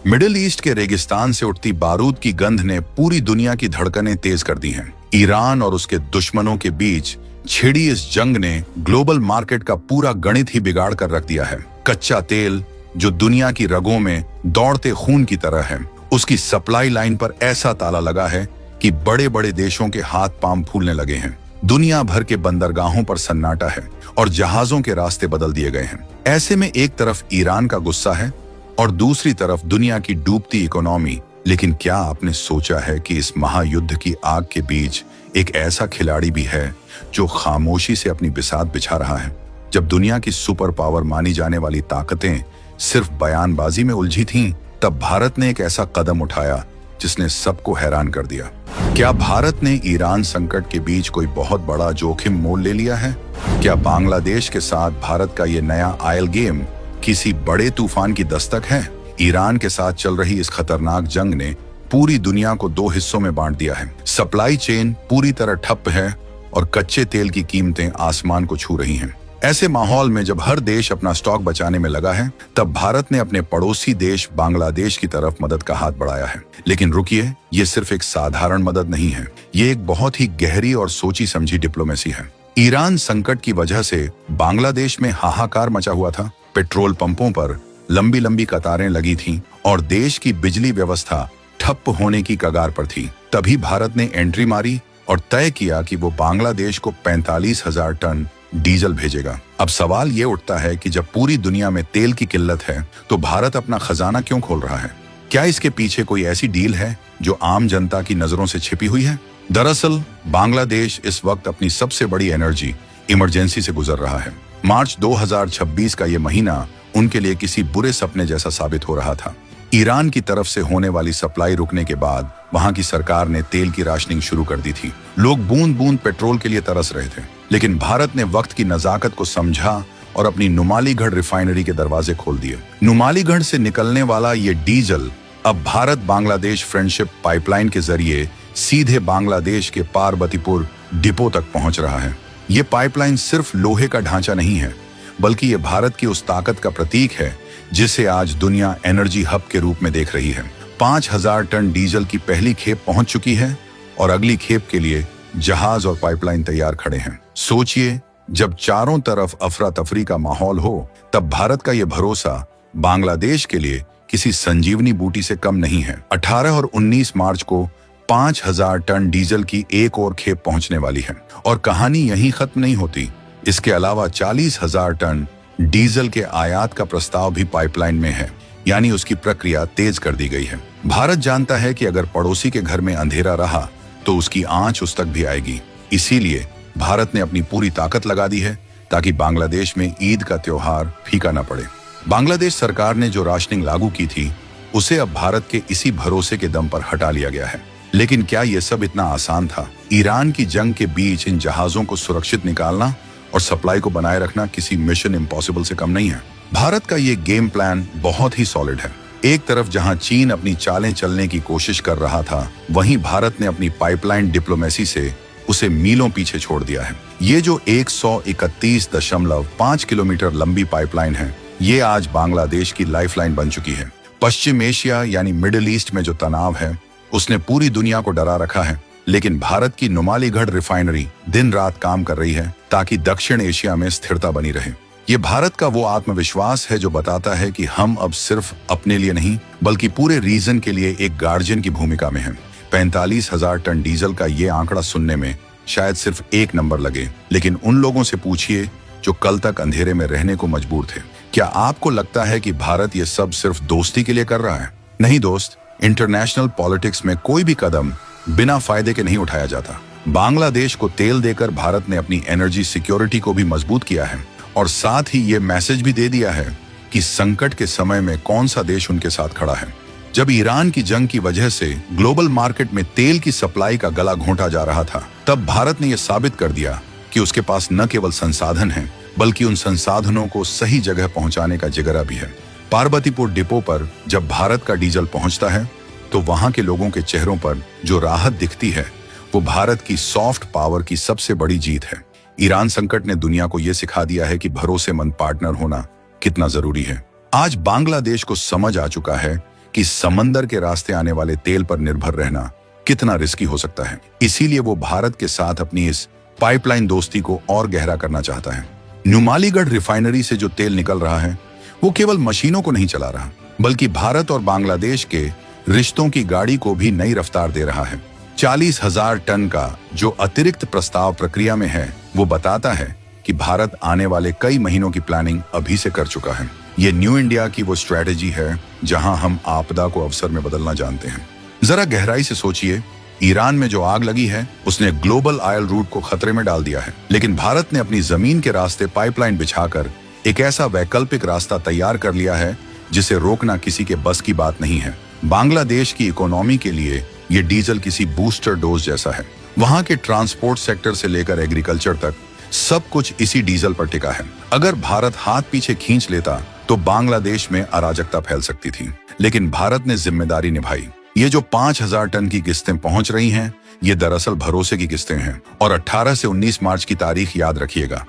Middle east के रेगिस्तान से उठती बारूद की गंध ने पूरी दुनिया की धड़कनें तेज कर दी हैं। ईरान और उसके दुश्मनों के बीच छिड़ी इस जंग ने ग्लोबल मार्केट का पूरा गणित ही बिगाड़ कर रख दिया है। कच्चा तेल, जो दुनिया की रगों में दौड़ते खून की तरह है, उसकी सप्लाई लाइन पर ऐसा ताला लगा है कि बड़े बड़े देशों के हाथ पांव फूलने लगे हैं। दुनिया भर के बंदरगाहों पर सन्नाटा है और जहाजों के रास्ते बदल दिए गए हैं। ऐसे में एक तरफ ईरान का गुस्सा है और दूसरी तरफ दुनिया की डूबती इकोनॉमी। लेकिन क्या आपने सोचा है कि इस महायुद्ध की आग के बीच एक ऐसा खिलाड़ी भी है जो खामोशी से अपनी बिसात बिछा रहा है? जब दुनिया की सुपर पावर मानी जाने वाली ताकतें सिर्फ बयानबाजी में उलझी थीं, तब भारत ने एक ऐसा कदम उठाया जिसने सबको हैरान कर दिया। क्या भारत ने ईरान संकट के बीच कोई बहुत बड़ा जोखिम मोल ले लिया है? क्या बांग्लादेश के साथ भारत का ये नया आयल गेम किसी बड़े तूफान की दस्तक है? ईरान के साथ चल रही इस खतरनाक जंग ने पूरी दुनिया को दो हिस्सों में बांट दिया है। सप्लाई चेन पूरी तरह ठप है और कच्चे तेल की कीमतें आसमान को छू रही हैं। ऐसे माहौल में जब हर देश अपना स्टॉक बचाने में लगा है, तब भारत ने अपने पड़ोसी देश बांग्लादेश की तरफ मदद का हाथ बढ़ाया है। लेकिन रुकिए, ये सिर्फ एक साधारण मदद नहीं है, ये एक बहुत ही गहरी और सोची समझी डिप्लोमेसी है। ईरान संकट की वजह से बांग्लादेश में हाहाकार मचा हुआ था। पेट्रोल पंपों पर लंबी लंबी कतारें लगी थीं और देश की बिजली व्यवस्था ठप होने की कगार पर थी। तभी भारत ने एंट्री मारी और तय किया कि वो बांग्लादेश को 45,000 टन डीजल भेजेगा। अब सवाल ये उठता है कि जब पूरी दुनिया में तेल की किल्लत है, तो भारत अपना खजाना क्यों खोल रहा है? क्या इसके पीछे कोई ऐसी डील है जो आम जनता की नजरों से छिपी हुई है? दरअसल बांग्लादेश इस वक्त अपनी सबसे बड़ी एनर्जी इमरजेंसी से गुजर रहा है। मार्च 2026 का ये महीना उनके लिए किसी बुरे सपने जैसा साबित हो रहा था। ईरान की तरफ से होने वाली सप्लाई रुकने के बाद वहां की सरकार ने तेल की राशनिंग शुरू कर दी थी। लोग बूंद बूंद पेट्रोल के लिए तरस रहे थे। लेकिन भारत ने वक्त की नजाकत को समझा और अपनी नुमालीगढ़ रिफाइनरी के दरवाजे खोल दिए। नुमालीगढ़ से निकलने वाला ये डीजल अब भारत बांग्लादेश फ्रेंडशिप पाइपलाइन के जरिए सीधे बांग्लादेश के पार्वतीपुर डिपो तक पहुंच रहा है। ये पाइपलाइन सिर्फ लोहे का ढांचा नहीं है, बल्कि ये भारत की उस ताकत का प्रतीक है जिसे आज दुनिया एनर्जी हब के रूप में देख रही है। 5,000 टन डीजल की पहली खेप पहुंच चुकी है और अगली खेप के लिए जहाज और पाइपलाइन तैयार खड़े हैं। सोचिए, जब चारों तरफ अफरा तफरी का माहौल हो, तब भारत का यह भरोसा बांग्लादेश के लिए किसी संजीवनी बूटी से कम नहीं है। 18 और 19 मार्च को 5,000 टन डीजल की एक और खेप पहुंचने वाली है और कहानी यहीं खत्म नहीं होती। इसके अलावा 40,000 टन डीजल के आयात का प्रस्ताव भी पाइपलाइन में है, यानी उसकी प्रक्रिया तेज कर दी गई है। भारत जानता है कि अगर पड़ोसी के घर में अंधेरा रहा तो उसकी आंच उस तक भी आएगी। इसीलिए भारत ने अपनी पूरी ताकत लगा दी है ताकि बांग्लादेश में ईद का त्योहार फीका न पड़े। बांग्लादेश सरकार ने जो राशनिंग लागू की थी, उसे अब भारत के इसी भरोसे के दम पर हटा लिया गया है। लेकिन क्या यह सब इतना आसान था? ईरान की जंग के बीच इन जहाजों को सुरक्षित निकालना और सप्लाई को बनाए रखना किसी मिशन इम्पॉसिबल से कम नहीं है। भारत का ये गेम प्लान बहुत ही सॉलिड है। एक तरफ जहां चीन अपनी चालें चलने की कोशिश कर रहा था, वहीं भारत ने अपनी पाइपलाइन डिप्लोमेसी से उसे मीलों पीछे छोड़ दिया है। ये जो 131.5 किलोमीटर लंबी पाइपलाइन है, ये आज बांग्लादेश की लाइफलाइन बन चुकी है। पश्चिम एशिया यानी मिडिल ईस्ट में जो तनाव है, उसने पूरी दुनिया को डरा रखा है। लेकिन भारत की नुमालीगढ़ रिफाइनरी दिन रात काम कर रही है ताकि दक्षिण एशिया में स्थिरता बनी रहे। ये भारत का वो आत्मविश्वास है जो बताता है कि हम अब सिर्फ अपने लिए नहीं, बल्कि पूरे रीजन के लिए एक गार्जियन की भूमिका में हैं। 45,000 टन डीजल का ये आंकड़ा सुनने में शायद सिर्फ एक नंबर लगे, लेकिन उन लोगों से पूछिए जो कल तक अंधेरे में रहने को मजबूर थे। क्या आपको लगता है कि भारत ये सब सिर्फ दोस्ती के लिए कर रहा है? नहीं दोस्त, इंटरनेशनल पॉलिटिक्स में कोई भी कदम बिना फायदे के नहीं उठाया जाता। बांग्लादेश को तेल देकर भारत ने अपनी एनर्जी सिक्योरिटी को भी मजबूत किया है और साथ ही ये मैसेज भी दे दिया है कि संकट के समय में कौन सा देश उनके साथ खड़ा है। जब ईरान की जंग की वजह से ग्लोबल मार्केट में तेल की सप्लाई का गला घोंटा जा रहा था, तब भारत ने यह साबित कर दिया कि उसके पास न केवल संसाधन है, बल्कि उन संसाधनों को सही जगह पहुंचाने का जिगरा भी है। पार्वतीपुर डिपो पर जब भारत का डीजल पहुंचता है, तो वहां के लोगों के चेहरों पर जो राहत दिखती है, वो भारत की सॉफ्ट पावर की सबसे बड़ी जीत है। ईरान संकट ने दुनिया को यह सिखा दिया है कि भरोसेमंद पार्टनर होना कितना जरूरी है। आज बांग्लादेश को समझ आ चुका है कि समंदर के रास्ते आने वाले तेल पर निर्भर रहना कितना रिस्की हो सकता है। इसीलिए वो भारत के साथ अपनी इस पाइपलाइन दोस्ती को और गहरा करना चाहता है। नुमालीगढ़ रिफाइनरी से जो तेल निकल रहा है वो केवल मशीनों को नहीं चला रहा, बल्कि भारत और बांग्लादेश के रिश्तों की गाड़ी को भी नई रफ्तार दे रहा है। 40,000 टन का जो अतिरिक्त प्रस्ताव प्रक्रिया में है वो बताता है कि भारत आने वाले कई महीनों की प्लानिंग अभी से कर चुका है। ये न्यू इंडिया की वो स्ट्रेटेजी है जहां हम आपदा को अवसर में बदलना जानते हैं। जरा गहराई से सोचिए, ईरान में जो आग लगी है उसने ग्लोबल ऑयल रूट को खतरे में डाल दिया है, लेकिन भारत ने अपनी जमीन के रास्ते पाइपलाइन बिछाकर एक ऐसा वैकल्पिक रास्ता तैयार कर लिया है जिसे रोकना किसी के बस की बात नहीं है। बांग्लादेश की इकोनॉमी के लिए ये डीजल किसी बूस्टर डोज जैसा है। वहां के ट्रांसपोर्ट सेक्टर से लेकर एग्रीकल्चर तक सब कुछ इसी डीजल पर टिका है। अगर भारत हाथ पीछे खींच लेता तो बांग्लादेश में अराजकता फैल सकती थी, लेकिन भारत ने जिम्मेदारी निभाई। ये जो 5,000 टन की किस्तें पहुंच रही हैं, ये दरअसल भरोसे की किस्तें हैं। और 18 से 19 मार्च की तारीख याद रखिएगा,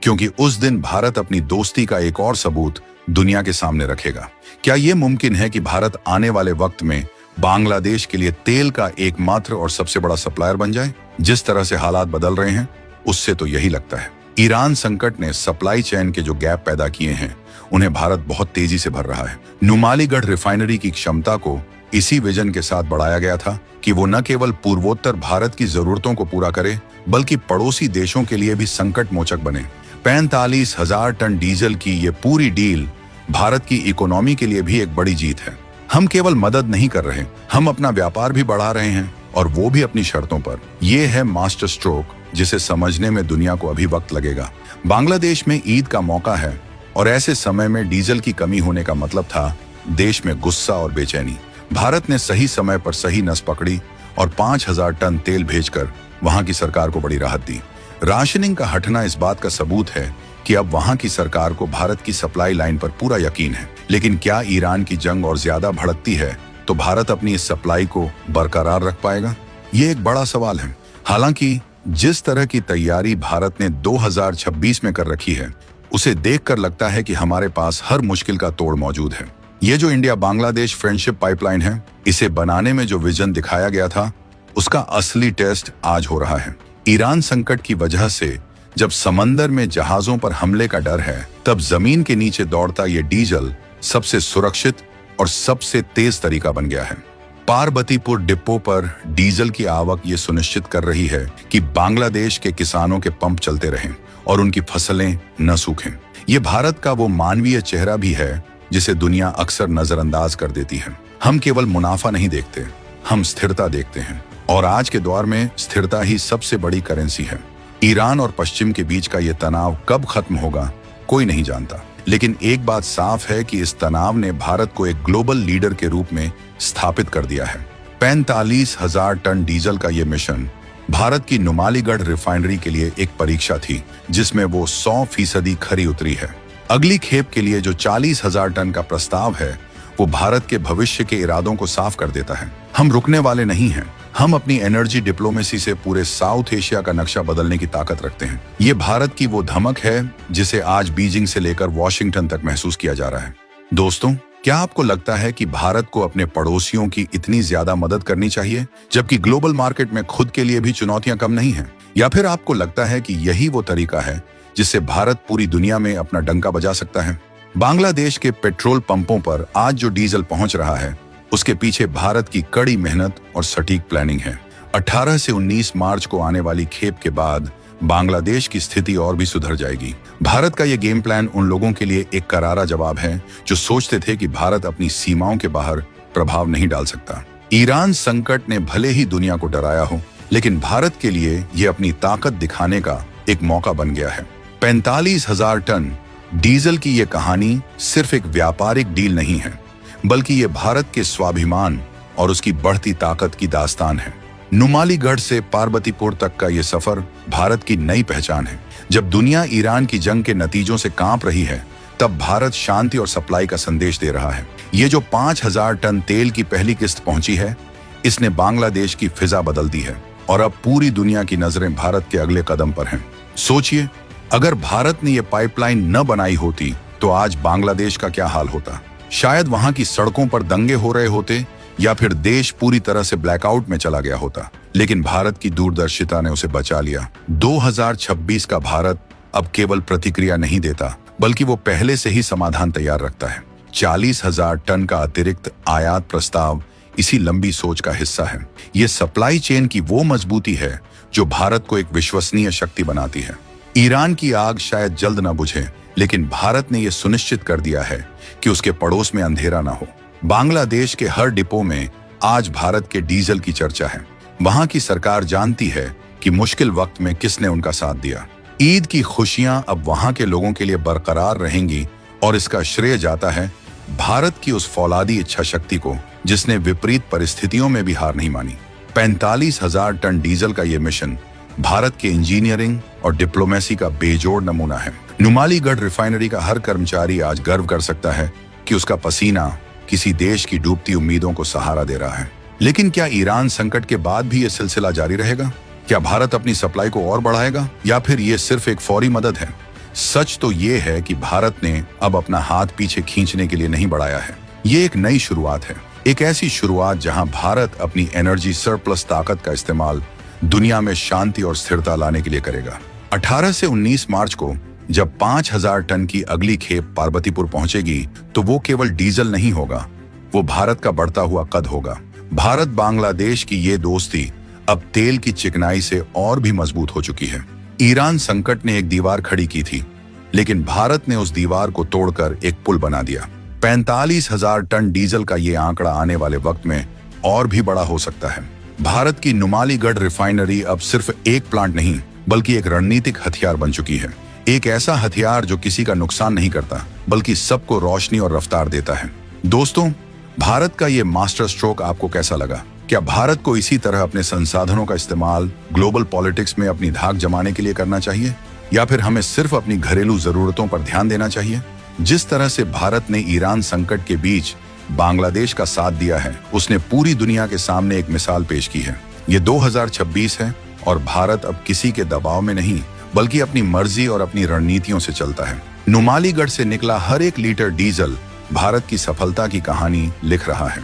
क्योंकि उस दिन भारत अपनी दोस्ती का एक और सबूत दुनिया के सामने रखेगा। क्या ये मुमकिन है कि भारत आने वाले वक्त में बांग्लादेश के लिए तेल का एकमात्र और सबसे बड़ा सप्लायर बन जाए? जिस तरह से हालात बदल रहे हैं उससे तो यही लगता है। ईरान संकट ने सप्लाई चेन के जो गैप पैदा किए हैं उन्हें भारत बहुत तेजी से भर रहा है। नुमालीगढ़ रिफाइनरी की क्षमता को इसी विजन के साथ बढ़ाया गया था कि वो न केवल पूर्वोत्तर भारत की जरूरतों को पूरा करे, बल्कि पड़ोसी देशों के लिए भी संकट मोचक बने। 45,000 टन डीजल की ये पूरी डील भारत की इकोनॉमी के लिए भी एक बड़ी जीत है। हम केवल मदद नहीं कर रहे, हम अपना व्यापार भी बढ़ा रहे हैं, और वो भी अपनी शर्तों पर। ये है मास्टर स्ट्रोक, जिसे समझने में दुनिया को अभी वक्त लगेगा। बांग्लादेश में ईद का मौका है, और ऐसे समय में डीजल की कमी होने का मतलब था देश में गुस्सा और बेचैनी। भारत ने सही समय पर सही नस पकड़ी और 5,000 टन तेल भेजकर वहां की सरकार को बड़ी राहत दी। राशनिंग का हटना इस बात का सबूत है कि अब वहां की सरकार को भारत की सप्लाई लाइन पर पूरा यकीन है। लेकिन क्या ईरान की जंग और ज्यादा भड़कती है तो भारत अपनी इस सप्लाई को बरकरार रख पाएगा? ये एक बड़ा सवाल है। हालांकि जिस तरह की तैयारी भारत ने 2026 में कर रखी है, उसे देखकर लगता है कि हमारे पास हर मुश्किल का तोड़ मौजूद है। ये जो इंडिया बांग्लादेश फ्रेंडशिप पाइपलाइन है, इसे बनाने में जो विजन दिखाया गया था, उसका असली टेस्ट आज हो रहा है। ईरान संकट की वजह से जब समंदर में जहाजों पर हमले का डर है, तब जमीन के नीचे दौड़ता ये डीजल सबसे सुरक्षित और सबसे तेज तरीका बन गया है। पार्बतीपुर डिपो पर डीजल की आवक ये सुनिश्चित कर रही है कि बांग्लादेश के किसानों के पंप चलते रहें और उनकी फसलें न सूखें। ये भारत का वो मानवीय चेहरा भी है जिसे दुनिया अक्सर नजरअंदाज कर देती है। हम केवल मुनाफा नहीं देखते, हम स्थिरता देखते हैं, और आज के दौर में स्थिरता ही सबसे बड़ी करेंसी है। ईरान और पश्चिम के बीच का ये तनाव कब खत्म होगा कोई नहीं जानता, लेकिन एक बात साफ है कि इस तनाव ने भारत को एक ग्लोबल लीडर के रूप में स्थापित कर दिया है। 45,000 टन डीजल का ये मिशन भारत की नुमालीगढ़ रिफाइनरी के लिए एक परीक्षा थी, जिसमें वो 100% खरी उतरी है। अगली खेप के लिए जो 40,000 टन का प्रस्ताव है, वो भारत के भविष्य के इरादों को साफ कर देता है। हम रुकने वाले नहीं हैं। हम अपनी एनर्जी डिप्लोमेसी से पूरे साउथ एशिया का नक्शा बदलने की ताकत रखते हैं। ये भारत की वो धमक है जिसे आज बीजिंग से लेकर वॉशिंगटन तक महसूस किया जा रहा है। दोस्तों, क्या आपको लगता है कि भारत को अपने पड़ोसियों की इतनी ज्यादा मदद करनी चाहिए, जबकि ग्लोबल मार्केट में खुद के लिए भी चुनौतियां कम नहीं हैं? या फिर आपको लगता है कि यही वो तरीका है जिससे भारत पूरी दुनिया में अपना डंका बजा सकता है? बांग्लादेश के पेट्रोल पंपों पर आज जो डीजल पहुंच रहा है, उसके पीछे भारत की कड़ी मेहनत और सटीक प्लानिंग है। 18 से 19 मार्च को आने वाली खेप के बाद बांग्लादेश की स्थिति और भी सुधर जाएगी। भारत का यह गेम प्लान उन लोगों के लिए एक करारा जवाब है जो सोचते थे कि भारत अपनी सीमाओं के बाहर प्रभाव नहीं डाल सकता। ईरान संकट ने भले ही दुनिया को डराया हो, लेकिन भारत के लिए यह अपनी ताकत दिखाने का एक मौका बन गया है। 45,000 टन डीजल की यह कहानी सिर्फ एक व्यापारिक डील नहीं है, बल्कि ये भारत के स्वाभिमान और उसकी बढ़ती ताकत की दास्तान है। नुमालीगढ़ से पार्बतीपुर तक का ये सफर भारत की नई पहचान है। जब दुनिया ईरान की जंग के नतीजों से कांप रही है, तब भारत शांति और सप्लाई का संदेश दे रहा है। ये जो 5,000 टन तेल की पहली किस्त पहुंची है, इसने बांग्लादेश की फिजा बदल दी है, और अब पूरी दुनिया की नजरें भारत के अगले कदम पर हैं। सोचिए, अगर भारत ने यह पाइपलाइन न बनाई होती तो आज बांग्लादेश का क्या हाल होता? शायद वहां की सड़कों पर दंगे हो रहे होते या फिर देश पूरी तरह से ब्लैकआउट में चला गया होता, लेकिन भारत की दूरदर्शिता ने उसे बचा लिया। 2026 का भारत अब केवल प्रतिक्रिया नहीं देता, बल्कि वो पहले से ही समाधान तैयार रखता है। 40,000 टन का अतिरिक्त आयात प्रस्ताव इसी लंबी सोच का हिस्सा है। ये सप्लाई चेन की वो मजबूती है जो भारत को एक विश्वसनीय शक्ति बनाती है। ईरान की आग शायद जल्द न बुझे, लेकिन भारत ने यह सुनिश्चित कर दिया है कि उसके पड़ोस में अंधेरा न हो। बांग्लादेश के हर डिपो में आज भारत के डीजल की चर्चा है। वहां की सरकार जानती है कि मुश्किल वक्त में किसने उनका साथ दिया। ईद की खुशियां अब वहां के लोगों के लिए बरकरार रहेंगी और इसका श्रेय जाता है भारत की उस फौलादी इच्छा शक्ति को जिसने विपरीत परिस्थितियों में भी हार नहीं मानी। 45,000 टन डीजल का यह मिशन भारत के इंजीनियरिंग और डिप्लोमेसी का बेजोड़ नमूना है। नुमालीगढ़ रिफाइनरी का हर कर्मचारी आज गर्व कर सकता है कि उसका पसीना किसी देश की डूबती उम्मीदों को सहारा दे रहा है। लेकिन क्या ईरान संकट के बाद भी यह सिलसिला जारी रहेगा? क्या भारत अपनी सप्लाई को और बढ़ाएगा या फिर यह सिर्फ एक फौरी मदद है? सच तो यह है कि भारत ने अब अपना हाथ पीछे खींचने के लिए नहीं बढ़ाया है। ये एक नई शुरुआत है, एक ऐसी शुरुआत जहां भारत अपनी एनर्जी सरप्लस ताकत का इस्तेमाल दुनिया में शांति और स्थिरता लाने के लिए करेगा। 18 से 19 मार्च को जब 5,000 टन की अगली खेप पार्वतीपुर पहुंचेगी तो वो केवल डीजल नहीं होगा, वो भारत का बढ़ता हुआ कद होगा। भारत बांग्लादेश की ये दोस्ती अब तेल की चिकनाई से और भी मजबूत हो चुकी है। ईरान संकट ने एक दीवार खड़ी की थी, लेकिन भारत ने उस दीवार को तोड़कर एक पुल बना दिया। 45,000 टन डीजल का ये आंकड़ा आने वाले वक्त में और भी बड़ा हो सकता है। भारत की नुमालीगढ़ रिफाइनरी अब सिर्फ एक प्लांट नहीं, बल्कि एक रणनीतिक हथियार बन चुकी है। एक ऐसा हथियार जो किसी का नुकसान नहीं करता, बल्कि सबको रोशनी और रफ्तार देता है। दोस्तों, भारत का ये मास्टर स्ट्रोक आपको कैसा लगा? क्या भारत को इसी तरह अपने संसाधनों का इस्तेमाल ग्लोबल पॉलिटिक्स में अपनी धाक जमाने के लिए करना चाहिए, या फिर हमें सिर्फ अपनी घरेलू जरूरतों पर ध्यान देना चाहिए? जिस तरह से भारत ने ईरान संकट के बीच बांग्लादेश का साथ दिया है, उसने पूरी दुनिया के सामने एक मिसाल पेश की है। ये 2026 है और भारत अब किसी के दबाव में नहीं, बल्कि अपनी मर्जी और अपनी रणनीतियों से चलता है। नुमालीगढ़ से निकला हर एक लीटर डीजल भारत की सफलता की कहानी लिख रहा है।